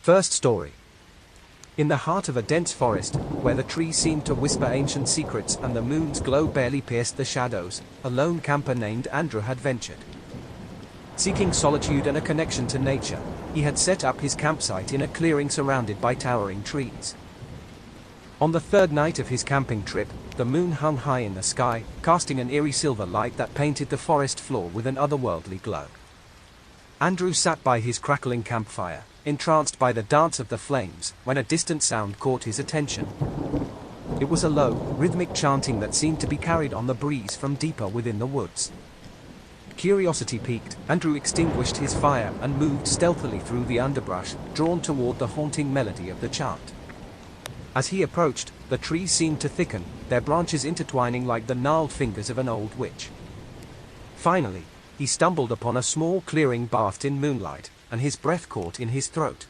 First story. In the heart of a dense forest, where the trees seemed to whisper ancient secrets and the moon's glow barely pierced the shadows, a lone camper named Andrew had ventured. Seeking solitude and a connection to nature, he had set up his campsite in a clearing surrounded by towering trees. On the third night of his camping trip, the moon hung high in the sky, casting an eerie silver light that painted the forest floor with an otherworldly glow. Andrew sat by his crackling campfire, entranced by the dance of the flames, when a distant sound caught his attention. It was a low, rhythmic chanting that seemed to be carried on the breeze from deeper within the woods. Curiosity piqued, Andrew extinguished his fire and moved stealthily through the underbrush, drawn toward the haunting melody of the chant. As he approached, the trees seemed to thicken, their branches intertwining like the gnarled fingers of an old witch. Finally, he stumbled upon a small clearing bathed in moonlight, and his breath caught in his throat.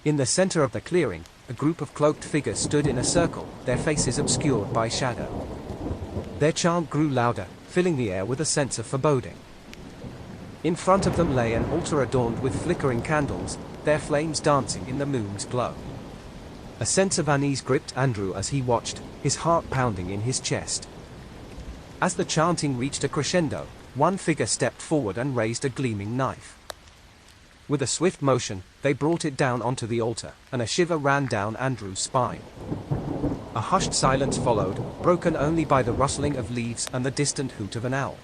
In the center of the clearing, a group of cloaked figures stood in a circle, their faces obscured by shadow. Their chant grew louder, filling the air with a sense of foreboding. In front of them lay an altar adorned with flickering candles, their flames dancing in the moon's glow. A sense of unease gripped Andrew as he watched, his heart pounding in his chest. As the chanting reached a crescendo, one figure stepped forward and raised a gleaming knife. With a swift motion, they brought it down onto the altar, and a shiver ran down Andrew's spine. A hushed silence followed, broken only by the rustling of leaves and the distant hoot of an owl.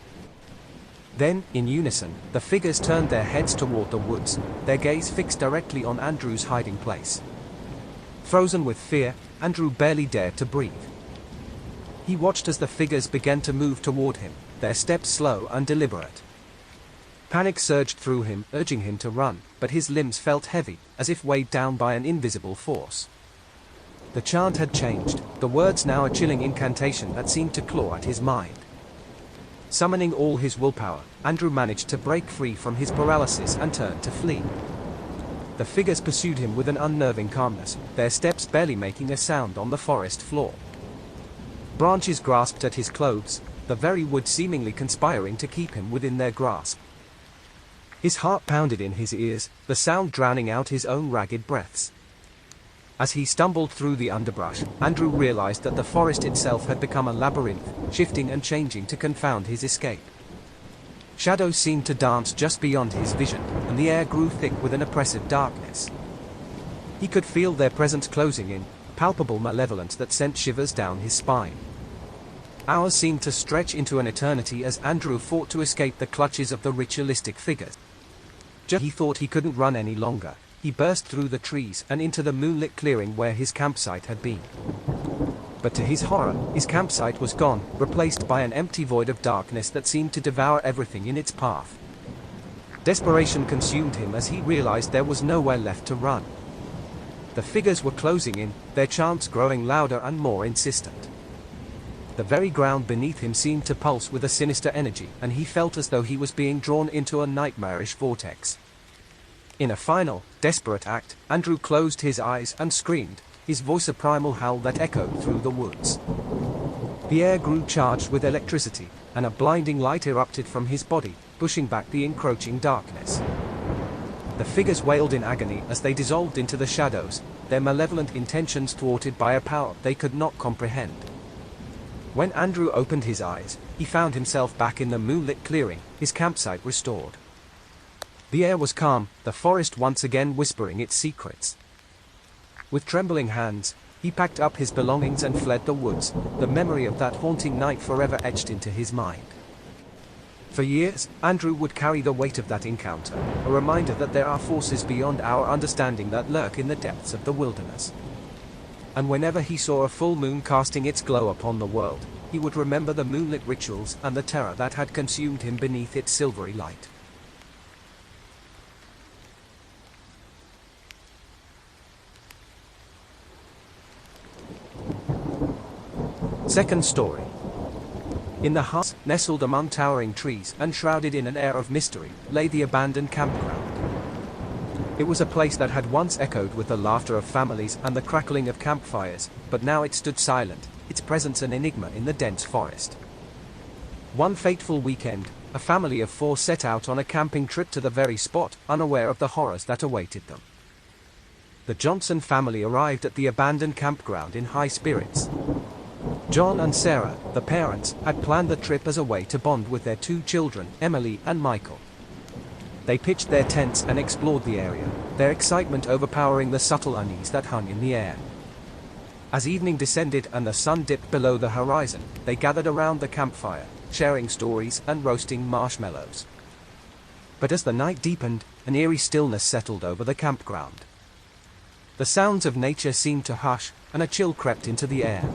Then, in unison, the figures turned their heads toward the woods, their gaze fixed directly on Andrew's hiding place. Frozen with fear, Andrew barely dared to breathe. He watched as the figures began to move toward him, their steps slow and deliberate. Panic surged through him, urging him to run, but his limbs felt heavy, as if weighed down by an invisible force. The chant had changed, the words now a chilling incantation that seemed to claw at his mind. Summoning all his willpower, Andrew managed to break free from his paralysis and turned to flee. The figures pursued him with an unnerving calmness, their steps barely making a sound on the forest floor. Branches grasped at his clothes, the very wood seemingly conspiring to keep him within their grasp. His heart pounded in his ears, the sound drowning out his own ragged breaths. As he stumbled through the underbrush, Andrew realized that the forest itself had become a labyrinth, shifting and changing to confound his escape. Shadows seemed to dance just beyond his vision, and the air grew thick with an oppressive darkness. He could feel their presence closing in, palpable malevolence that sent shivers down his spine. Hours seemed to stretch into an eternity as Andrew fought to escape the clutches of the ritualistic figures. Just he thought he couldn't run any longer, he burst through the trees and into the moonlit clearing where his campsite had been. But to his horror, his campsite was gone, replaced by an empty void of darkness that seemed to devour everything in its path. Desperation consumed him as he realized there was nowhere left to run. The figures were closing in, their chants growing louder and more insistent. The very ground beneath him seemed to pulse with a sinister energy, and he felt as though he was being drawn into a nightmarish vortex. In a final, desperate act, Andrew closed his eyes and screamed, his voice a primal howl that echoed through the woods. The air grew charged with electricity, and a blinding light erupted from his body, pushing back the encroaching darkness. The figures wailed in agony as they dissolved into the shadows, their malevolent intentions thwarted by a power they could not comprehend. When Andrew opened his eyes, he found himself back in the moonlit clearing, his campsite restored. The air was calm, the forest once again whispering its secrets. With trembling hands, he packed up his belongings and fled the woods, the memory of that haunting night forever etched into his mind. For years, Andrew would carry the weight of that encounter, a reminder that there are forces beyond our understanding that lurk in the depths of the wilderness. And whenever he saw a full moon casting its glow upon the world, he would remember the moonlit rituals and the terror that had consumed him beneath its silvery light. Second story. In the heart, nestled among towering trees and shrouded in an air of mystery, lay the abandoned campground. It was a place that had once echoed with the laughter of families and the crackling of campfires, but now it stood silent, its presence an enigma in the dense forest. One fateful weekend, a family of 4 set out on a camping trip to the very spot, unaware of the horrors that awaited them. the Johnson family arrived at the abandoned campground in high spirits. John and Sarah, the parents, had planned the trip as a way to bond with their two children, Emily and Michael. They pitched their tents and explored the area, their excitement overpowering the subtle unease that hung in the air. As evening descended and the sun dipped below the horizon, they gathered around the campfire, sharing stories and roasting marshmallows. But as the night deepened, an eerie stillness settled over the campground. The sounds of nature seemed to hush, and a chill crept into the air.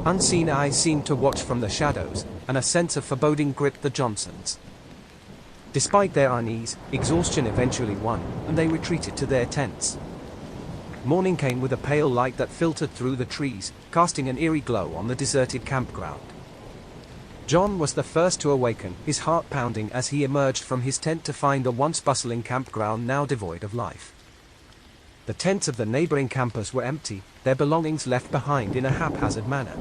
Unseen eyes seemed to watch from the shadows, and a sense of foreboding gripped the Johnsons. Despite their unease, exhaustion eventually won, and they retreated to their tents. Morning came with a pale light that filtered through the trees, casting an eerie glow on the deserted campground. John was the first to awaken, his heart pounding as he emerged from his tent to find the once bustling campground now devoid of life. The tents of the neighboring campers were empty, their belongings left behind in a haphazard manner.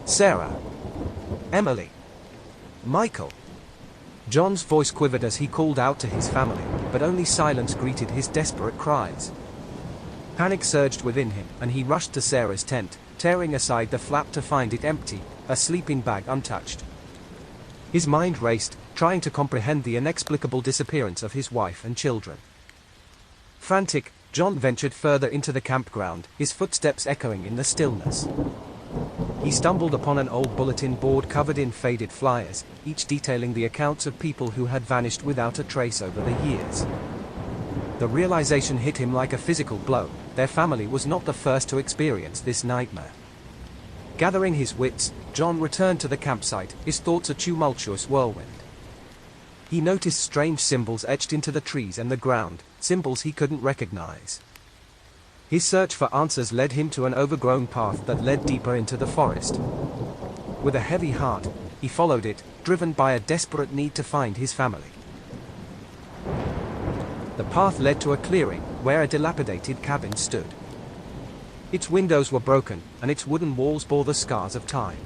Sarah, Emily, Michael. John's voice quivered as he called out to his family, but only silence greeted his desperate cries. Panic surged within him, and he rushed to Sarah's tent, tearing aside the flap to find it empty, her sleeping bag untouched. His mind raced, trying to comprehend the inexplicable disappearance of his wife and children. Frantic, John ventured further into the campground, his footsteps echoing in the stillness. He stumbled upon an old bulletin board covered in faded flyers, each detailing the accounts of people who had vanished without a trace over the years. The realization hit him like a physical blow: their family was not the first to experience this nightmare. Gathering his wits, John returned to the campsite, his thoughts a tumultuous whirlwind. He noticed strange symbols etched into the trees and the ground, symbols he couldn't recognize. His search for answers led him to an overgrown path that led deeper into the forest. With a heavy heart, he followed it, driven by a desperate need to find his family. The path led to a clearing, where a dilapidated cabin stood. Its windows were broken, and its wooden walls bore the scars of time.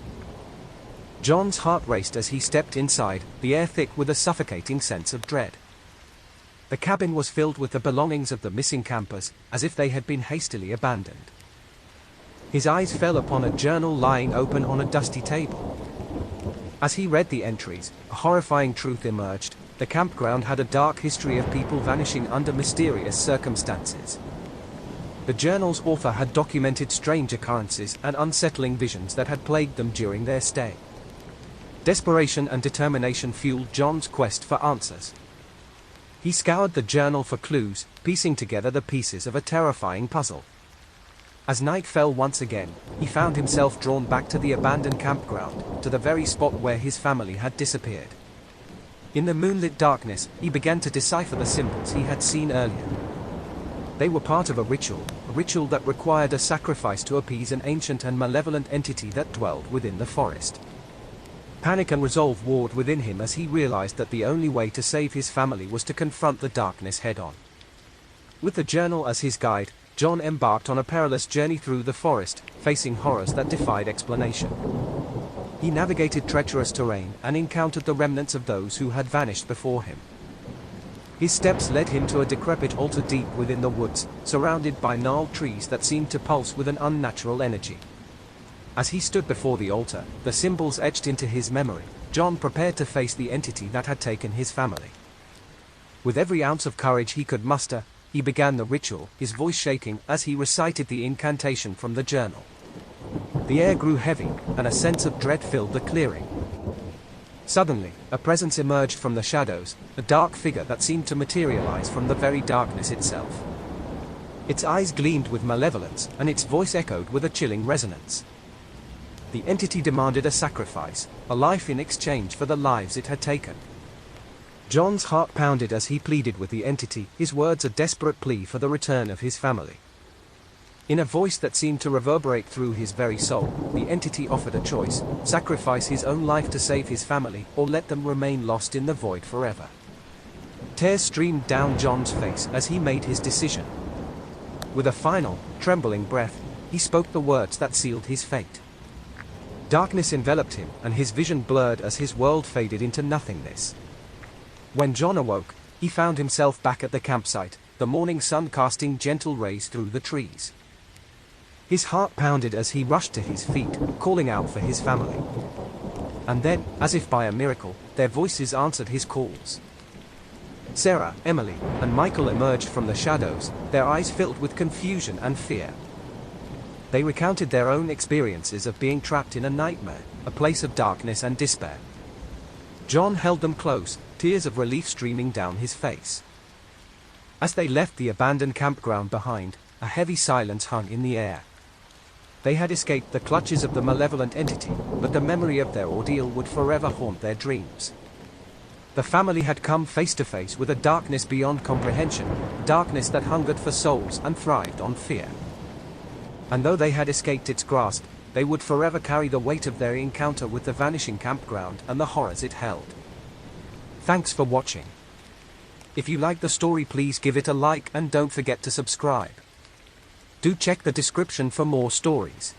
John's heart raced as he stepped inside, the air thick with a suffocating sense of dread. The cabin was filled with the belongings of the missing campers, as if they had been hastily abandoned. His eyes fell upon a journal lying open on a dusty table. As he read the entries, a horrifying truth emerged: the campground had a dark history of people vanishing under mysterious circumstances. The journal's author had documented strange occurrences and unsettling visions that had plagued them during their stay. Desperation and determination fueled John's quest for answers. He scoured the journal for clues, piecing together the pieces of a terrifying puzzle. As night fell once again, he found himself drawn back to the abandoned campground, to the very spot where his family had disappeared. In the moonlit darkness, he began to decipher the symbols he had seen earlier. They were part of a ritual that required a sacrifice to appease an ancient and malevolent entity that dwelled within the forest. Panic and resolve warred within him as he realized that the only way to save his family was to confront the darkness head-on. With the journal as his guide, John embarked on a perilous journey through the forest, facing horrors that defied explanation. He navigated treacherous terrain and encountered the remnants of those who had vanished before him. His steps led him to a decrepit altar deep within the woods, surrounded by gnarled trees that seemed to pulse with an unnatural energy. As he stood before the altar, the symbols etched into his memory, John prepared to face the entity that had taken his family. With every ounce of courage he could muster, he began the ritual, his voice shaking as he recited the incantation from the journal. The air grew heavy, and a sense of dread filled the clearing. Suddenly, a presence emerged from the shadows, a dark figure that seemed to materialize from the very darkness itself. Its eyes gleamed with malevolence, and its voice echoed with a chilling resonance. The entity demanded a sacrifice, a life in exchange for the lives it had taken. John's heart pounded as he pleaded with the entity, his words a desperate plea for the return of his family. In a voice that seemed to reverberate through his very soul, the entity offered a choice: sacrifice his own life to save his family, or let them remain lost in the void forever. Tears streamed down John's face as he made his decision. With a final, trembling breath, he spoke the words that sealed his fate. Darkness enveloped him, and his vision blurred as his world faded into nothingness. When John awoke, he found himself back at the campsite, the morning sun casting gentle rays through the trees. His heart pounded as he rushed to his feet, calling out for his family. And then, as if by a miracle, their voices answered his calls. Sarah, Emily, and Michael emerged from the shadows, their eyes filled with confusion and fear. They recounted their own experiences of being trapped in a nightmare, a place of darkness and despair. John held them close, tears of relief streaming down his face. As they left the abandoned campground behind, a heavy silence hung in the air. They had escaped the clutches of the malevolent entity, but the memory of their ordeal would forever haunt their dreams. The family had come face to face with a darkness beyond comprehension, darkness that hungered for souls and thrived on fear. And though they had escaped its grasp, they would forever carry the weight of their encounter with the vanishing campground and the horrors it held. Thanks for watching. If you like the story, please give it a like and don't forget to subscribe. Do check the description for more stories.